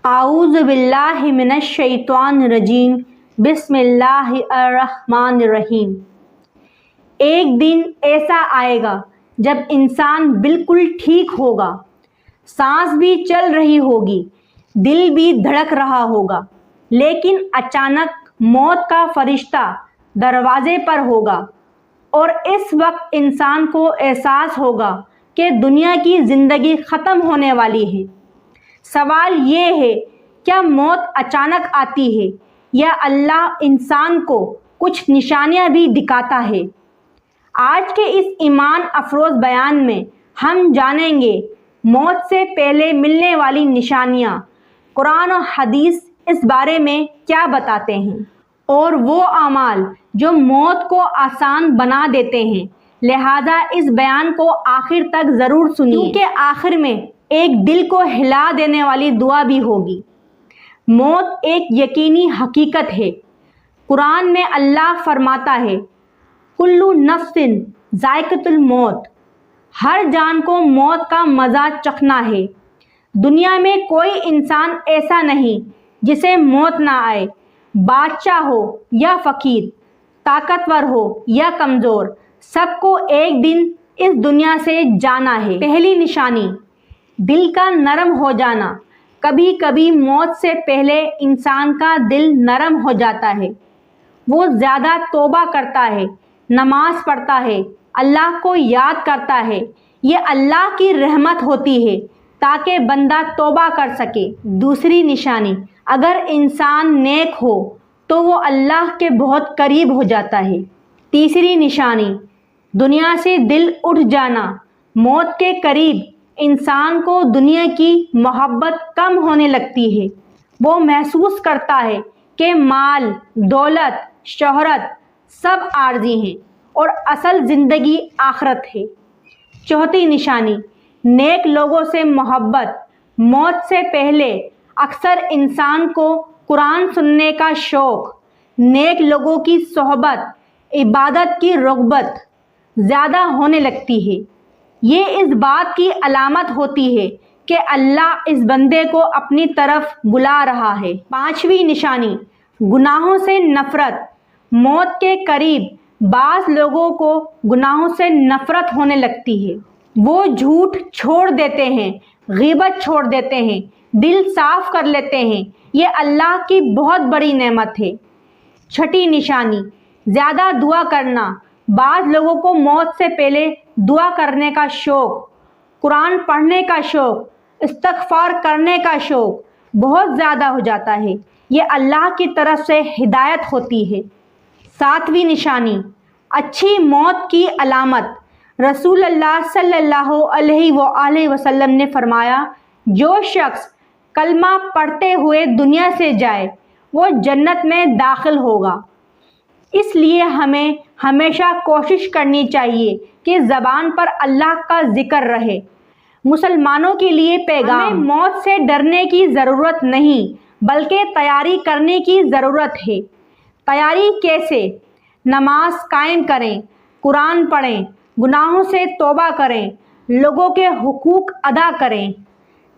اعوذ باللہ من الشیطان الرجیم بسم اللہ الرحمن الرحیم۔ ایک دن ایسا آئے گا جب انسان بالکل ٹھیک ہوگا، سانس بھی چل رہی ہوگی، دل بھی دھڑک رہا ہوگا، لیکن اچانک موت کا فرشتہ دروازے پر ہوگا اور اس وقت انسان کو احساس ہوگا کہ دنیا کی زندگی ختم ہونے والی ہے۔ سوال یہ ہے، کیا موت اچانک آتی ہے یا اللہ انسان کو کچھ نشانیاں بھی دکھاتا ہے؟ آج کے اس ایمان افروز بیان میں ہم جانیں گے موت سے پہلے ملنے والی نشانیاں، قرآن و حدیث اس بارے میں کیا بتاتے ہیں، اور وہ اعمال جو موت کو آسان بنا دیتے ہیں۔ لہذا اس بیان کو آخر تک ضرور سنیے، کیونکہ آخر میں ایک دل کو ہلا دینے والی دعا بھی ہوگی۔ موت ایک یقینی حقیقت ہے۔ قرآن میں اللہ فرماتا ہے، کلُّ نفس ذائقۃ الموت، ہر جان کو موت کا مزہ چکھنا ہے۔ دنیا میں کوئی انسان ایسا نہیں جسے موت نہ آئے، بادشاہ ہو یا فقیر، طاقتور ہو یا کمزور، سب کو ایک دن اس دنیا سے جانا ہے۔ پہلی نشانی، دل کا نرم ہو جانا۔ کبھی کبھی موت سے پہلے انسان کا دل نرم ہو جاتا ہے، وہ زیادہ توبہ کرتا ہے، نماز پڑھتا ہے، اللہ کو یاد کرتا ہے۔ یہ اللہ کی رحمت ہوتی ہے تاکہ بندہ توبہ کر سکے۔ دوسری نشانی، اگر انسان نیک ہو تو وہ اللہ کے بہت قریب ہو جاتا ہے۔ تیسری نشانی، دنیا سے دل اٹھ جانا۔ موت کے قریب انسان کو دنیا کی محبت کم ہونے لگتی ہے۔ وہ محسوس کرتا ہے کہ مال، دولت، شہرت سب عارضی ہیں اور اصل زندگی آخرت ہے۔ چوتھی نشانی، نیک لوگوں سے محبت۔ موت سے پہلے اکثر انسان کو قرآن سننے کا شوق، نیک لوگوں کی صحبت، عبادت کی رغبت زیادہ ہونے لگتی ہے۔ یہ اس بات کی علامت ہوتی ہے کہ اللہ اس بندے کو اپنی طرف بلا رہا ہے۔ پانچویں نشانی، گناہوں سے نفرت۔ موت کے قریب بعض لوگوں کو گناہوں سے نفرت ہونے لگتی ہے۔ وہ جھوٹ چھوڑ دیتے ہیں، غیبت چھوڑ دیتے ہیں، دل صاف کر لیتے ہیں۔ یہ اللہ کی بہت بڑی نعمت ہے۔ چھٹی نشانی، زیادہ دعا کرنا۔ بعض لوگوں کو موت سے پہلے دعا کرنے کا شوق، قرآن پڑھنے کا شوق، استغفار کرنے کا شوق بہت زیادہ ہو جاتا ہے۔ یہ اللہ کی طرف سے ہدایت ہوتی ہے۔ ساتویں نشانی، اچھی موت کی علامت۔ رسول اللہ صلی اللہ علیہ وآلہ وسلم نے فرمایا، جو شخص کلمہ پڑھتے ہوئے دنیا سے جائے وہ جنت میں داخل ہوگا۔ اس لیے ہمیں ہمیشہ کوشش کرنی چاہیے کہ زبان پر اللہ کا ذکر رہے۔ مسلمانوں کے لیے پیغام، ہمیں موت سے ڈرنے کی ضرورت نہیں بلکہ تیاری کرنے کی ضرورت ہے۔ تیاری کیسے؟ نماز قائم کریں، قرآن پڑھیں، گناہوں سے توبہ کریں، لوگوں کے حقوق ادا کریں،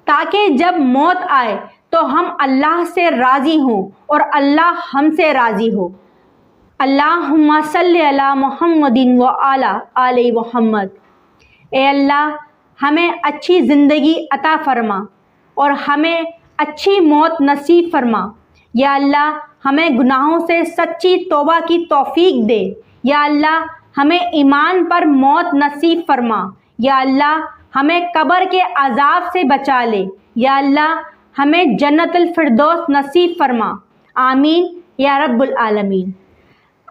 تاکہ جب موت آئے تو ہم اللہ سے راضی ہوں اور اللہ ہم سے راضی ہو۔ اللہم صلی علی محمد وعلی آل محمد۔ اے اللہ، ہمیں اچھی زندگی عطا فرما اور ہمیں اچھی موت نصیب فرما۔ یا اللہ، ہمیں گناہوں سے سچی توبہ کی توفیق دے۔ یا اللہ، ہمیں ایمان پر موت نصیب فرما۔ یا اللہ، ہمیں قبر کے عذاب سے بچا لے۔ یا اللہ، ہمیں جنت الفردوس نصیب فرما۔ آمین یا رب العالمین۔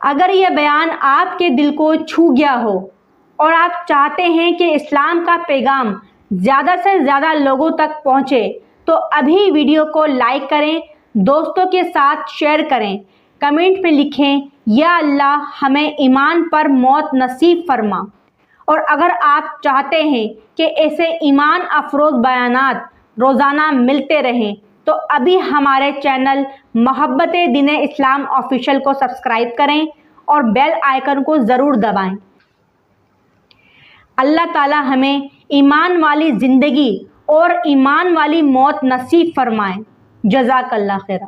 اگر یہ بیان آپ کے دل کو چھو گیا ہو اور آپ چاہتے ہیں کہ اسلام کا پیغام زیادہ سے زیادہ لوگوں تک پہنچے تو ابھی ویڈیو کو لائک کریں، دوستوں کے ساتھ شیئر کریں، کمنٹ میں لکھیں یا اللہ ہمیں ایمان پر موت نصیب فرما۔ اور اگر آپ چاہتے ہیں کہ ایسے ایمان افروز بیانات روزانہ ملتے رہیں تو ابھی ہمارے چینل محبت دین اسلام آفیشیل کو سبسکرائب کریں اور بیل آئیکن کو ضرور دبائیں۔ اللہ تعالی ہمیں ایمان والی زندگی اور ایمان والی موت نصیب فرمائے۔ جزاک اللہ خیر.